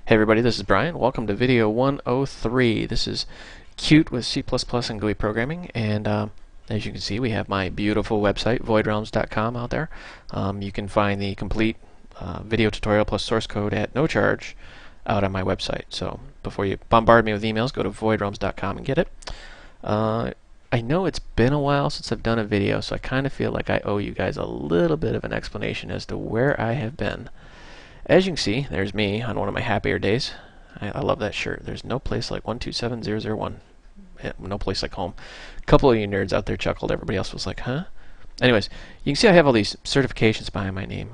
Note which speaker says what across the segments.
Speaker 1: Hey everybody, this is Brian. Welcome to video 103. This is Qt with C++ and GUI programming, and as you can see, we have my beautiful website, voidrealms.com, out there. You can find the complete video tutorial plus source code at no charge out on my website. So before you bombard me with emails, go to voidrealms.com and get it. I know it's been a while since I've done a video, so I kind of feel like I owe you guys a little bit of an explanation as to where I have been. As you can see, there's me on one of my happier days. I love that shirt. There's no place like 127001. Yeah, no place like home. A couple of you nerds out there chuckled. Everybody else was like, huh? Anyways, you can see I have all these certifications behind my name.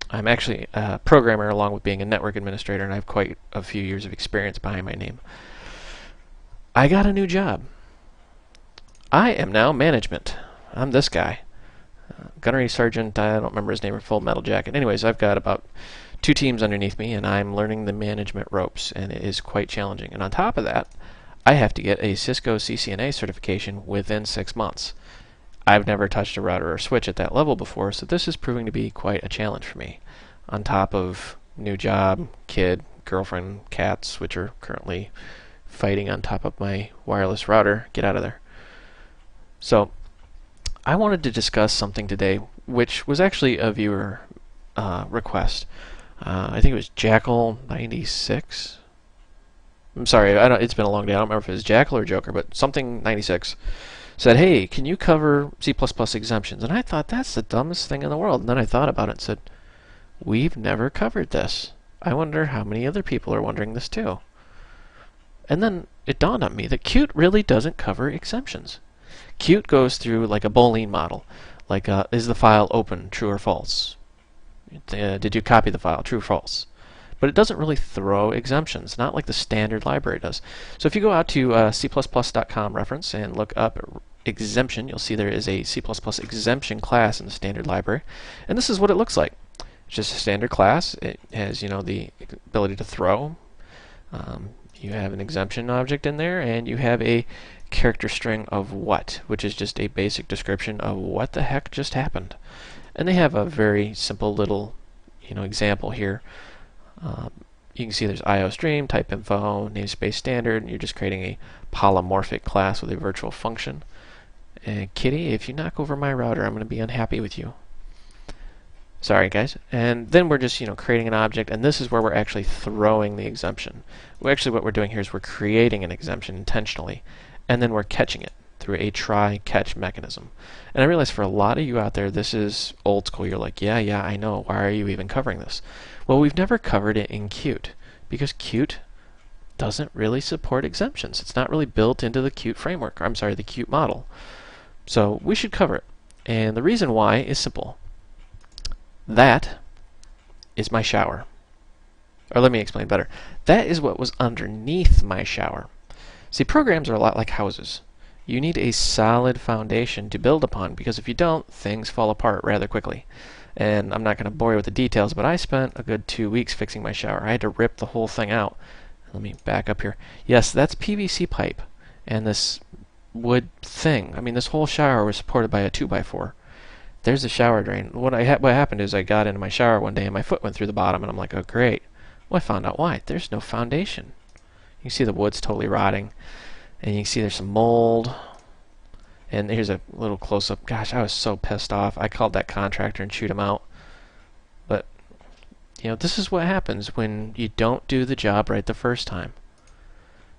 Speaker 1: I'm actually a programmer along with being a network administrator, and I have quite a few years of experience behind my name. I got a new job. I am now management. I'm this guy. Gunnery Sergeant, I don't remember his name, or Full Metal Jacket. Anyways, I've got about 2 teams underneath me, and I'm learning the management ropes, and it is quite challenging. And on top of that, I have to get a Cisco CCNA certification within 6 months. I've never touched a router or switch at that level before, so this is proving to be quite a challenge for me. On top of new job, kid, girlfriend, cats, which are currently fighting on top of my wireless router. Get out of there. So I wanted to discuss something today, which was actually a viewer request. I think it was Jackal96. I'm sorry, it's been a long day. I don't remember if it was Jackal or Joker, but something 96 said, "Hey, can you cover C++ exemptions?" And I thought, that's the dumbest thing in the world. And then I thought about it and said, we've never covered this. I wonder how many other people are wondering this too. And then it dawned on me that Qt really doesn't cover exemptions. Qt goes through like a Boolean model, like is the file open, true or false? Did you copy the file, true or false? But it doesn't really throw exemptions, not like the standard library does. So if you go out to C++.com reference and look up exemption, you'll see there is a C++ exemption class in the standard library, and this is what it looks like. It's just a standard class. It has, the ability to throw. You have an exemption object in there, and you have a character string of what, which is just a basic description of what the heck just happened. And they have a very simple little, example here. You can see there's IOStream, type info, namespace standard, and you're just creating a polymorphic class with a virtual function. And Kitty, if you knock over my router, I'm going to be unhappy with you. Sorry, guys. And then we're just, creating an object, and this is where we're actually throwing the exemption. Actually, what we're doing here is we're creating an exemption intentionally, and then we're catching it through a try-catch mechanism. And I realize for a lot of you out there, this is old school. You're like, yeah, I know. Why are you even covering this? Well, we've never covered it in Qt, because Qt doesn't really support exemptions. It's not really built into the Qt framework. I'm sorry, the Qt model. So we should cover it. And the reason why is simple. That is my shower. Or let me explain better. That is what was underneath my shower. See, programs are a lot like houses. You need a solid foundation to build upon, because if you don't, things fall apart rather quickly. And I'm not going to bore you with the details, but I spent a good 2 weeks fixing my shower. I had to rip the whole thing out. Let me back up here. Yes, that's PVC pipe. And this wood thing. I mean, this whole shower was supported by a 2x4. There's the shower drain. What happened is I got into my shower one day and my foot went through the bottom, and I'm like, oh great. Well, I found out why. There's no foundation. You can see the wood's totally rotting, and you can see there's some mold. And here's a little close-up. Gosh, I was so pissed off. I called that contractor and chewed him out. But, this is what happens when you don't do the job right the first time.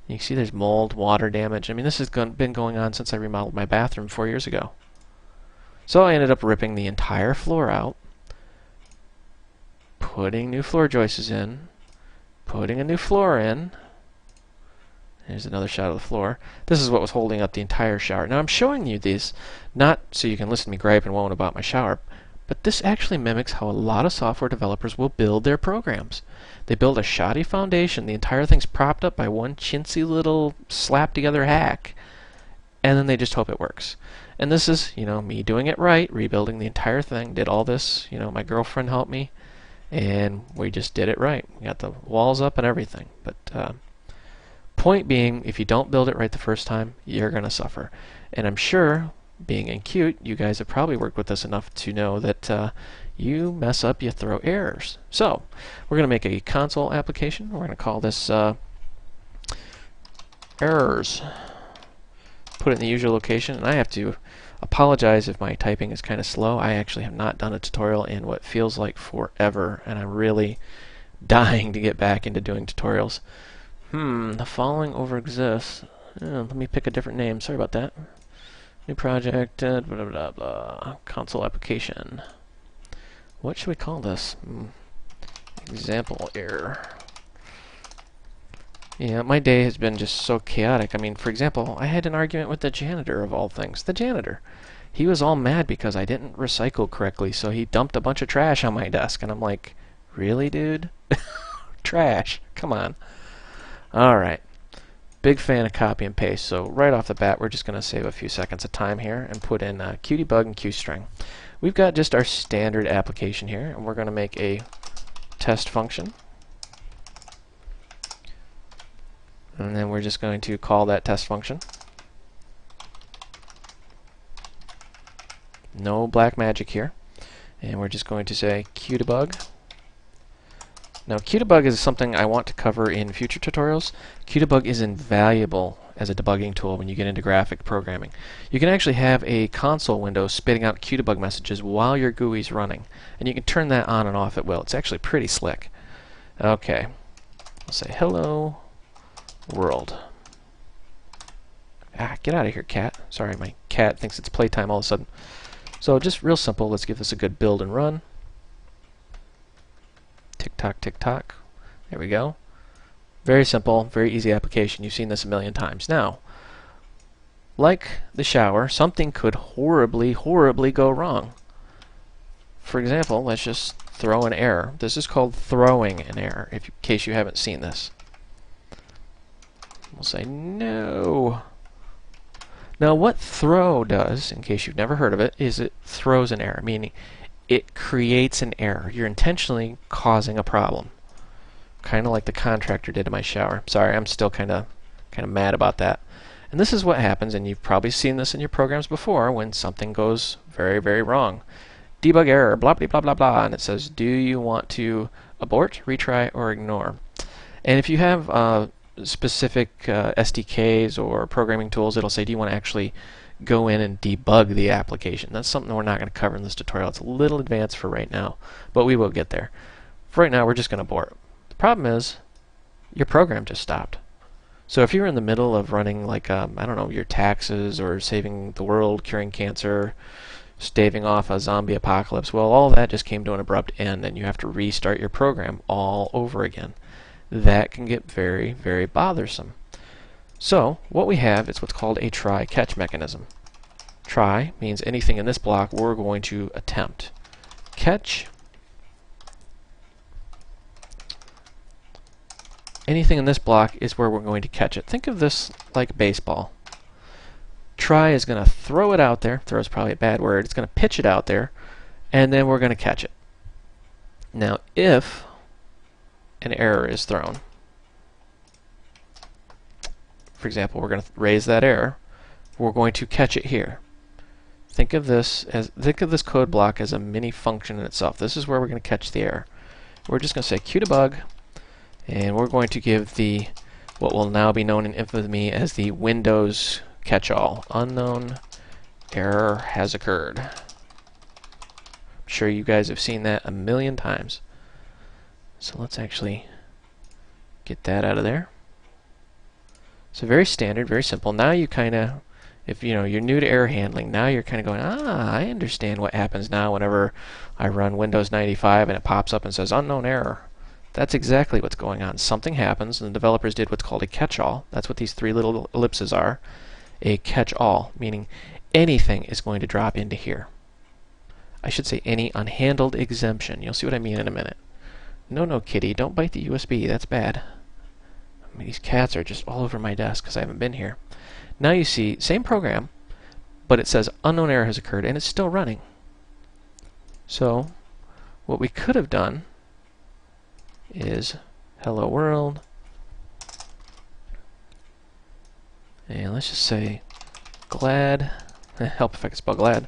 Speaker 1: You can see there's mold, water damage. I mean, this has been going on since I remodeled my bathroom 4 years ago. So I ended up ripping the entire floor out, putting new floor joists in, putting a new floor in. Here's another shot of the floor. This is what was holding up the entire shower. Now I'm showing you these not so you can listen to me gripe and moan about my shower, but this actually mimics how a lot of software developers will build their programs. They build a shoddy foundation, the entire thing's propped up by one chintzy little slapped together hack, and then they just hope it works. And this is, me doing it right, rebuilding the entire thing, did all this, my girlfriend helped me, and we just did it right. We got the walls up and everything. But point being, if you don't build it right the first time, you're going to suffer. And I'm sure, being in Qt, you guys have probably worked with this enough to know that you mess up, you throw errors. So we're going to make a console application. We're going to call this errors. Put it in the usual location, and I have to apologize if my typing is kind of slow. I actually have not done a tutorial in what feels like forever, and I'm really dying to get back into doing tutorials. The following over exists. Let me pick a different name. Sorry about that. New project, blah, blah, blah, blah. Console application. What should we call this? Example error. Yeah, my day has been just so chaotic. I mean, for example, I had an argument with the janitor of all things. The janitor. He was all mad because I didn't recycle correctly, so he dumped a bunch of trash on my desk. And I'm like, really, dude? Trash. Come on. Alright. Big fan of copy and paste, so right off the bat we're just going to save a few seconds of time here and put in Qdebug and QString. We've got just our standard application here, and we're going to make a test function. And then we're just going to call that test function. No black magic here. And we're just going to say Qdebug. Now, Qdebug is something I want to cover in future tutorials. Qdebug is invaluable as a debugging tool when you get into graphic programming. You can actually have a console window spitting out Qdebug messages while your GUI is running, and you can turn that on and off at will. It's actually pretty slick. Okay, I'll say hello world. Get out of here, cat. Sorry, my cat thinks it's playtime all of a sudden. So just real simple, let's give this a good build and run. Tick tock, tick tock. There we go. Very simple, very easy application. You've seen this a million times. Now, like the shower, something could horribly, horribly go wrong. For example, let's just throw an error. This is called throwing an error, in case you haven't seen this. We'll say no. Now what throw does, in case you've never heard of it, is it throws an error, meaning it creates an error. You're intentionally causing a problem. Kind of like the contractor did in my shower. Sorry, I'm still kind of mad about that. And this is what happens, and you've probably seen this in your programs before, when something goes very, very wrong. Debug error, blah, blah, blah, blah, blah, and it says, do you want to abort, retry, or ignore? And if you have specific SDKs or programming tools, it'll say, do you want to actually go in and debug the application? That's something we're not going to cover in this tutorial. It's a little advanced for right now, but we will get there. For right now, we're just going to abort. The problem is, your program just stopped. So if you're in the middle of running, like, I don't know, your taxes or saving the world, curing cancer, staving off a zombie apocalypse, well, all of that just came to an abrupt end, and you have to restart your program all over again. That can get very, very bothersome. So what we have is what's called a try-catch mechanism. Try means anything in this block we're going to attempt. Catch, anything in this block is where we're going to catch it. Think of this like baseball. Try is going to throw it out there. Throw is probably a bad word. It's going to pitch it out there, and then we're going to catch it. Now, if an error is thrown, for example, we're going to raise that error. We're going to catch it here. Think of this code block as a mini function in itself. This is where we're going to catch the error. We're just going to say Qdebug, and we're going to give the what will now be known in infamy as the Windows catch-all. Unknown error has occurred. I'm sure you guys have seen that a million times. So let's actually get that out of there. So very standard, very simple. Now you kind of, if you're new to error handling, now you're kind of going, I understand what happens now whenever I run Windows 95 and it pops up and says unknown error. That's exactly what's going on. Something happens, and the developers did what's called a catch-all. That's what these three little ellipses are. A catch-all, meaning anything is going to drop into here. I should say any unhandled exemption. You'll see what I mean in a minute. No, kitty, don't bite the USB. That's bad. I mean, these cats are just all over my desk because I haven't been here. Now you see, same program, but it says unknown error has occurred, and it's still running. So, what we could have done is hello world, and let's just say glad, help if I can spell glad,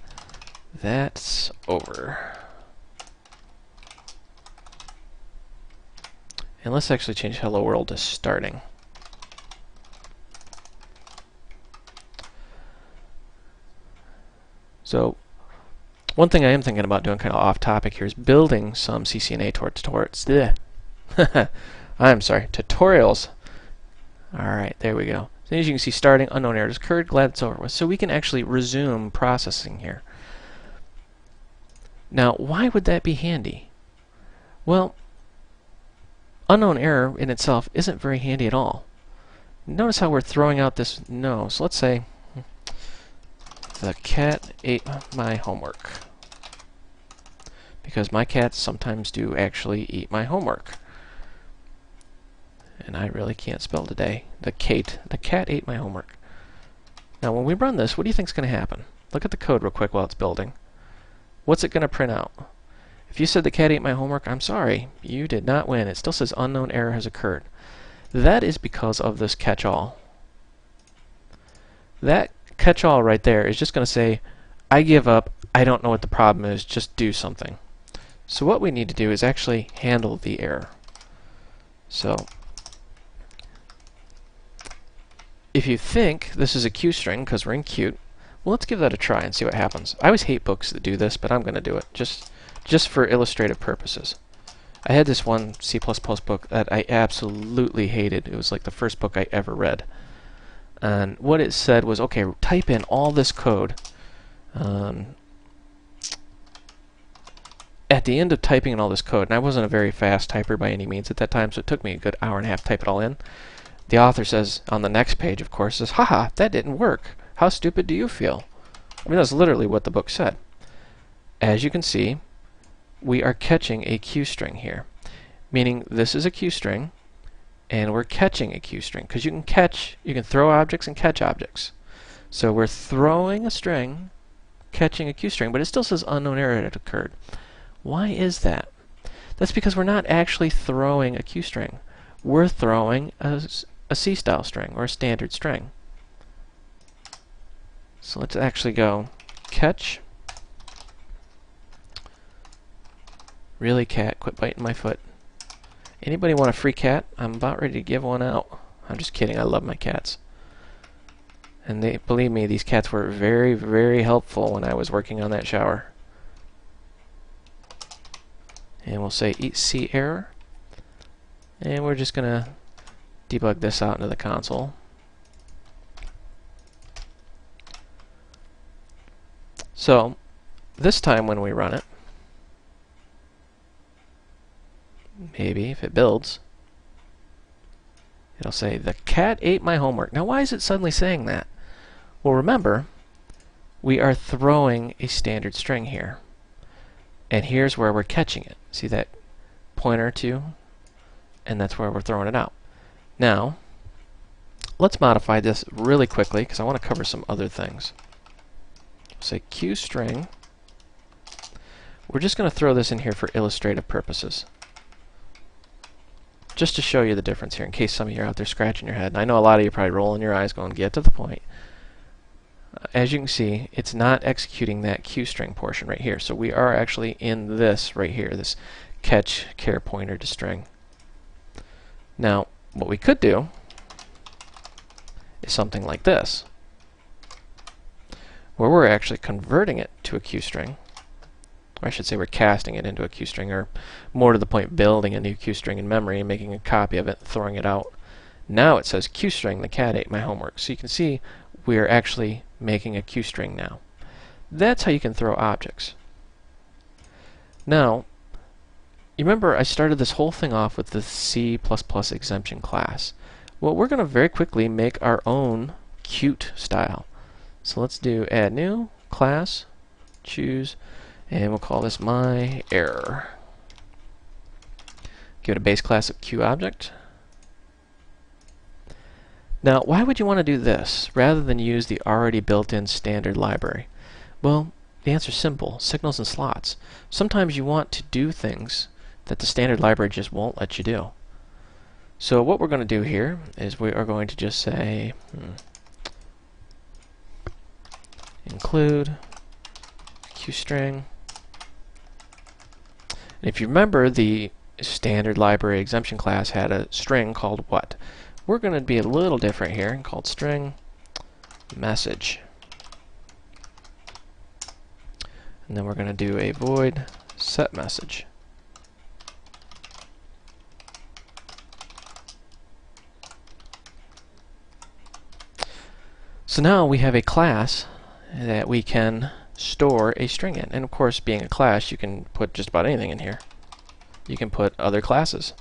Speaker 1: that's over. And let's actually change hello world to starting. So one thing I am thinking about doing, kind of off topic here, is building some CCNA tutorials. Alright, there we go. So as you can see, starting, unknown error has occurred, glad it's over with. So we can actually resume processing here. Now, why would that be handy? Well, unknown error in itself isn't very handy at all. Notice how we're throwing out this no. So let's say the cat ate my homework. Because my cats sometimes do actually eat my homework. And I really can't spell today. The cat ate my homework. Now when we run this, what do you think is going to happen? Look at the code real quick while it's building. What's it going to print out? If you said the cat ate my homework, I'm sorry, you did not win. It still says unknown error has occurred. That is because of this catch-all. That catch-all right there is just going to say, I give up, I don't know what the problem is, just do something. So what we need to do is actually handle the error. So if you think this is a QString, because we're in Qt, well, let's give that a try and see what happens. I always hate books that do this, but I'm going to do it, just for illustrative purposes. I had this one C++ book that I absolutely hated. It was like the first book I ever read. And what it said was, okay, type in all this code. At the end of typing in all this code, and I wasn't a very fast typer by any means at that time, so it took me a good hour and a half to type it all in. The author says, on the next page, of course, says, haha, that didn't work. How stupid do you feel? I mean, that's literally what the book said. As you can see, we are catching a QString here, meaning this is a QString, and we're catching a QString, because you can throw objects and catch objects. So we're throwing a string, catching a QString, but it still says unknown error had occurred. Why is that? That's because we're not actually throwing a QString. We're throwing a C-style string, or a standard string. So let's actually go catch. Really, cat, quit biting my foot. Anybody want a free cat? I'm about ready to give one out. I'm just kidding, I love my cats. And believe me, these cats were very, very helpful when I was working on that shower. And we'll say C error. And we're just going to debug this out into the console. So, this time when we run it, maybe if it builds, it'll say, the cat ate my homework. Now why is it suddenly saying that? Well, remember, we are throwing a standard string here. And here's where we're catching it. See that pointer to? And that's where we're throwing it out. Now, let's modify this really quickly, because I want to cover some other things. Say QString. We're just going to throw this in here for illustrative purposes, just to show you the difference here, in case some of you are out there scratching your head. And I know a lot of you are probably rolling your eyes going, get to the point. As you can see, it's not executing that QString portion right here. So we are actually in this right here, this catch char pointer to string. Now, what we could do is something like this, where we're actually converting it to a QString. Or I should say we're casting it into a QString, or more to the point, building a new QString in memory and making a copy of it and throwing it out. Now it says QString, the cat ate my homework. So you can see we're actually making a QString now. That's how you can throw objects. Now, you remember I started this whole thing off with the C++ exemption class. Well, we're going to very quickly make our own Qt style. So let's do add new, class, choose, and we'll call this my error. Give it a base class of QObject. Now, why would you want to do this rather than use the already built-in standard library? Well, the answer is simple, signals and slots. Sometimes you want to do things that the standard library just won't let you do. So what we're going to do here is we are going to just say include QString. And if you remember, the standard library exemption class had a string called what? We're going to be a little different here, called string message. And then we're going to do a void set message. So now we have a class that we can store a string in. And of course, being a class, you can put just about anything in here. You can put other classes.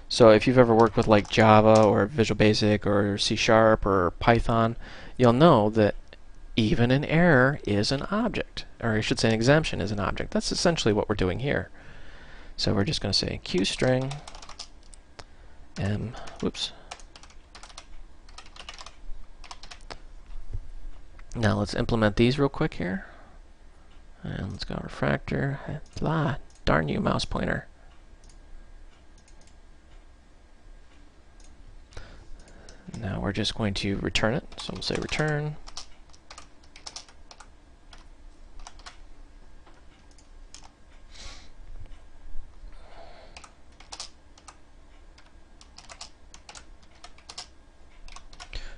Speaker 1: So if you've ever worked with like Java or Visual Basic or C# or Python, you'll know that even an error is an object, or I should say an exemption is an object. That's essentially what we're doing here. So we're just going to say qstring whoops. Now let's implement these real quick here. And let's go refactor. Darn you, mouse pointer. Now we're just going to return it. So we'll say return.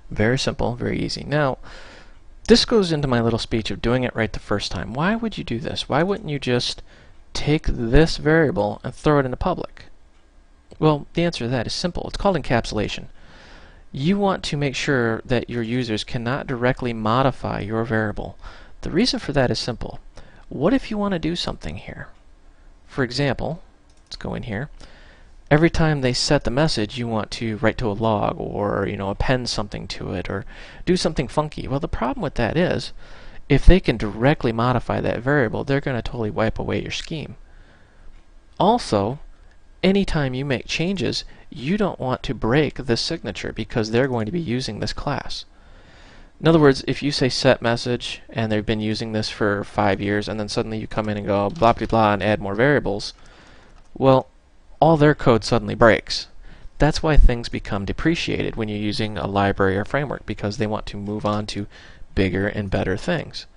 Speaker 1: Very simple, very easy. Now, this goes into my little speech of doing it right the first time. Why would you do this? Why wouldn't you just take this variable and throw it into public? Well, the answer to that is simple. It's called encapsulation. You want to make sure that your users cannot directly modify your variable. The reason for that is simple. What if you want to do something here? For example, let's go in here. Every time they set the message, you want to write to a log or append something to it or do something funky. Well, the problem with that is if they can directly modify that variable, they're going to totally wipe away your scheme. Also, anytime you make changes, you don't want to break this signature because they're going to be using this class. In other words, if you say set message and they've been using this for 5 years and then suddenly you come in and go blah blah blah and add more variables, well, all their code suddenly breaks. That's why things become depreciated when you're using a library or framework, because they want to move on to bigger and better things.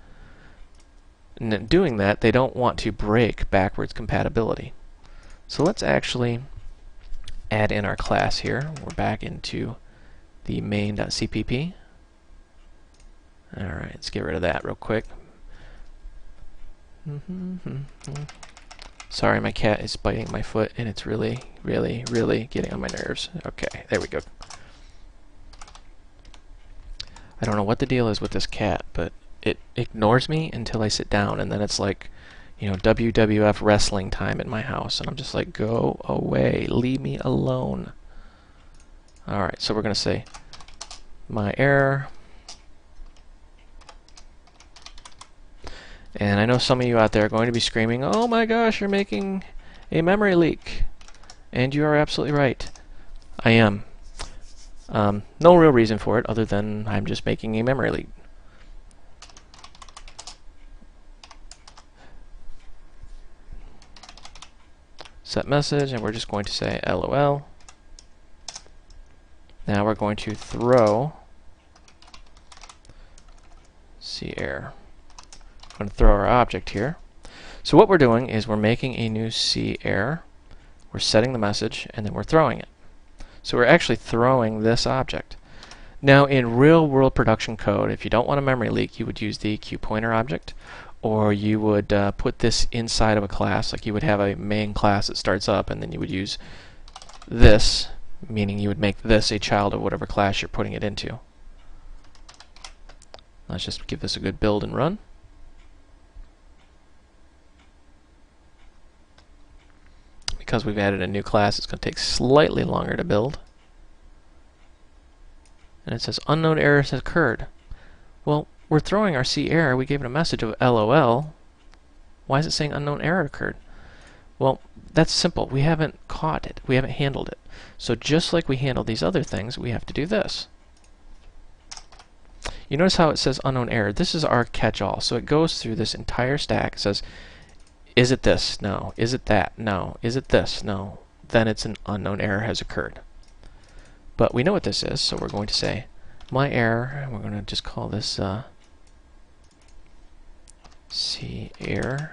Speaker 1: And in doing that, they don't want to break backwards compatibility. So let's actually add in our class here. We're back into the main.cpp. Alright, let's get rid of that real quick. Sorry, my cat is biting my foot, and it's really, really, really getting on my nerves. Okay, there we go. I don't know what the deal is with this cat, but it ignores me until I sit down, and then it's like, WWF wrestling time at my house, and I'm just like, go away, leave me alone. Alright, so we're going to say my error. And I know some of you out there are going to be screaming, oh my gosh, you're making a memory leak. And you are absolutely right. I am. No real reason for it other than I'm just making a memory leak. Set message, and we're just going to say LOL. Now we're going to throw CError. Going to throw our object here. So what we're doing is we're making a new CError. We're setting the message, and then we're throwing it. So we're actually throwing this object. Now in real-world production code, if you don't want a memory leak, you would use the QPointer object, or you would put this inside of a class. Like you would have a main class that starts up, and then you would use this, meaning you would make this a child of whatever class you're putting it into. Let's just give this a good build and run. Because we've added a new class, it's going to take slightly longer to build. And it says unknown error has occurred. Well, we're throwing our CError. We gave it a message of LOL. Why is it saying unknown error occurred? Well, that's simple. We haven't caught it. We haven't handled it. So just like we handled these other things, we have to do this. You notice how it says unknown error. This is our catch-all. So it goes through this entire stack. It says, is it this? No. Is it that? No. Is it this? No. Then it's an unknown error has occurred. But we know what this is, so we're going to say my error, and we're going to just call this CError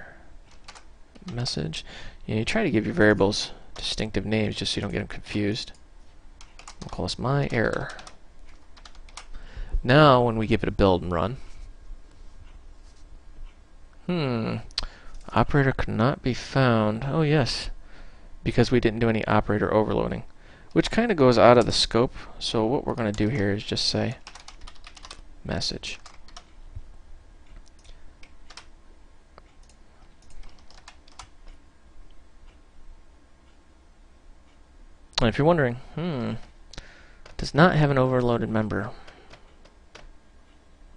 Speaker 1: message. You try to give your variables distinctive names just so you don't get them confused. We'll call this my error. Now when we give it a build and run, operator could not be found. Oh yes, because we didn't do any operator overloading, which kind of goes out of the scope. So what we're going to do here is just say message. And if you're wondering, does not have an overloaded member.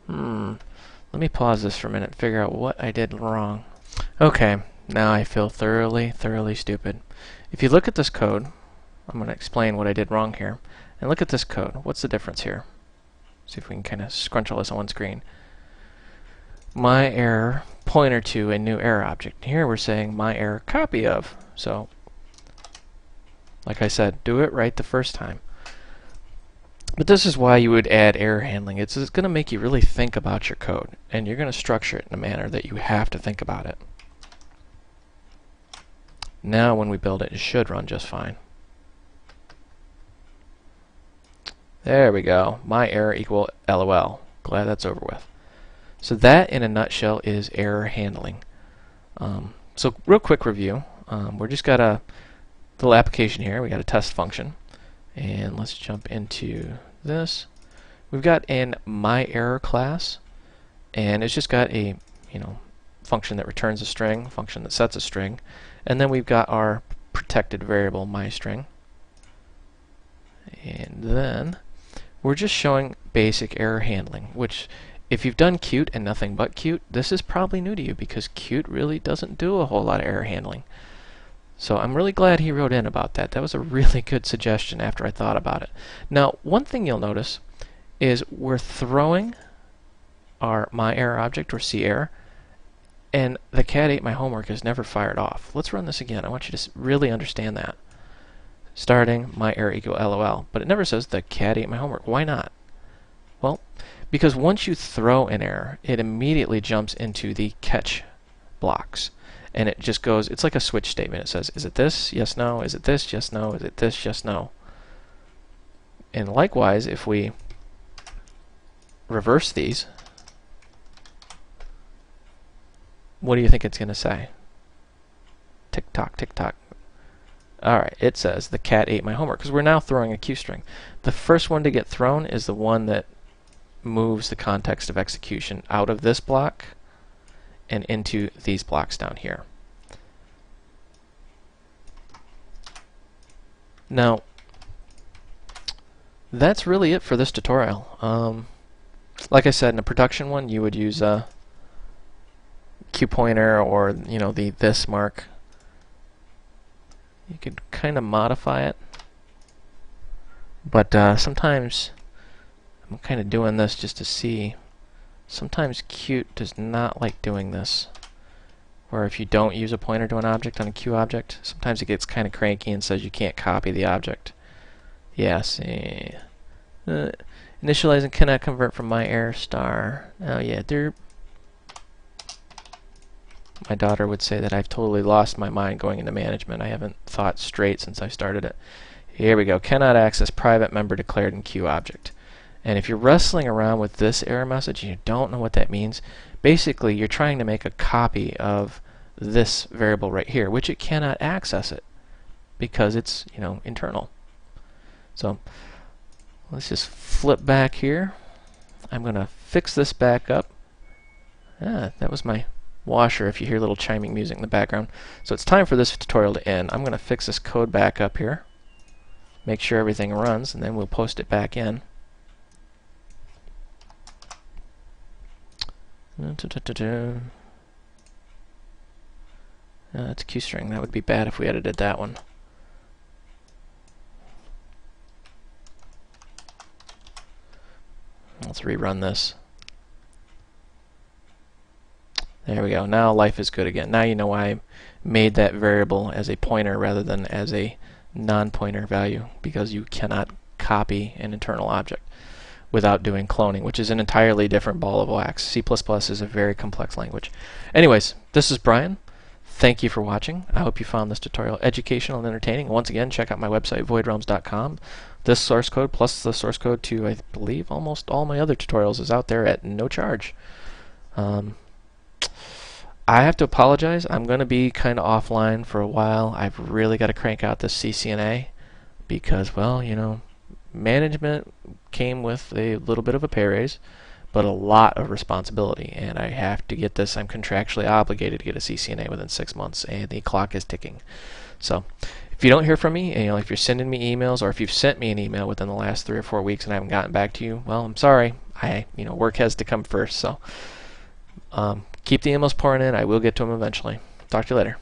Speaker 1: Let me pause this for a minute and figure out what I did wrong. Okay, now I feel thoroughly stupid. If you look at this code, I'm going to explain what I did wrong here. And look at this code. What's the difference here? See if we can kind of scrunch all this on one screen. My error pointer to a new error object. Here we're saying my error copy of. So, like I said, do it right the first time. But this is why you would add error handling. It's going to make you really think about your code, and you're going to structure it in a manner that you have to think about it. Now when we build it, it should run just fine. There we go. My error equal LOL. Glad that's over with. So that, in a nutshell, is error handling. So real quick review. We're just got a little application here. We got a test function. And let's jump into this. We've got an myError class, and it's just got a function that returns a string, function that sets a string, and then we've got our protected variable myString. And then we're just showing basic error handling, which if you've done Qt and nothing but Qt, this is probably new to you because Qt really doesn't do a whole lot of error handling. So I'm really glad he wrote in about that. That was a really good suggestion after I thought about it. Now, one thing you'll notice is we're throwing our myError object, or CError, and the cat ate my homework is never fired off. Let's run this again. I want you to really understand that. Starting myError equal LOL, but it never says the cat ate my homework. Why not? Well, because once you throw an error, it immediately jumps into the catch blocks. And it just goes, it's like a switch statement. It says, is it this? Yes, no. Is it this? Yes, no. Is it this? Yes, no. And likewise, if we reverse these, what do you think it's going to say? Tick tock, tick tock. Alright, it says the cat ate my homework, because we're now throwing a Q string. The first one to get thrown is the one that moves the context of execution out of this block and into these blocks down here. Now, that's really it for this tutorial. Like I said, in a production one, you would use a Q pointer or the this mark. You could kind of modify it, but sometimes I'm kind of doing this just to see. Sometimes Qt does not like doing this, where if you don't use a pointer to an object on a Q object, sometimes it gets kind of cranky and says you can't copy the object. Yeah, see. Initializing cannot convert from myError star. Oh yeah, my daughter would say that I've totally lost my mind going into management. I haven't thought straight since I started it. Here we go. Cannot access private member declared in Q object. And if you're wrestling around with this error message and you don't know what that means, basically you're trying to make a copy of this variable right here, which it cannot access it because it's internal. So let's just flip back here. I'm going to fix this back up. That was my washer if you hear little chiming music in the background. So it's time for this tutorial to end. I'm going to fix this code back up here, make sure everything runs, and then we'll post it back in. That's QString. That would be bad if we edited that one. Let's rerun this. There we go. Now life is good again. Now you know why I made that variable as a pointer rather than as a non-pointer value, because you cannot copy an internal object without doing cloning, which is an entirely different ball of wax. C++ is a very complex language. Anyways, this is Brian. Thank you for watching. I hope you found this tutorial educational and entertaining. Once again, check out my website, voidrealms.com. This source code plus the source code to, I believe, almost all my other tutorials is out there at no charge. I have to apologize. I'm going to be kind of offline for a while. I've really got to crank out this CCNA because, well, you know, management came with a little bit of a pay raise, but a lot of responsibility, and I have to get this. I'm contractually obligated to get a CCNA within 6 months, and the clock is ticking. So if you don't hear from me, and, you know, if you're sending me emails, or if you've sent me an email within the last 3 or 4 weeks and I haven't gotten back to you, well, I'm sorry. Work has to come first. So keep the emails pouring in. I will get to them eventually. Talk to you later.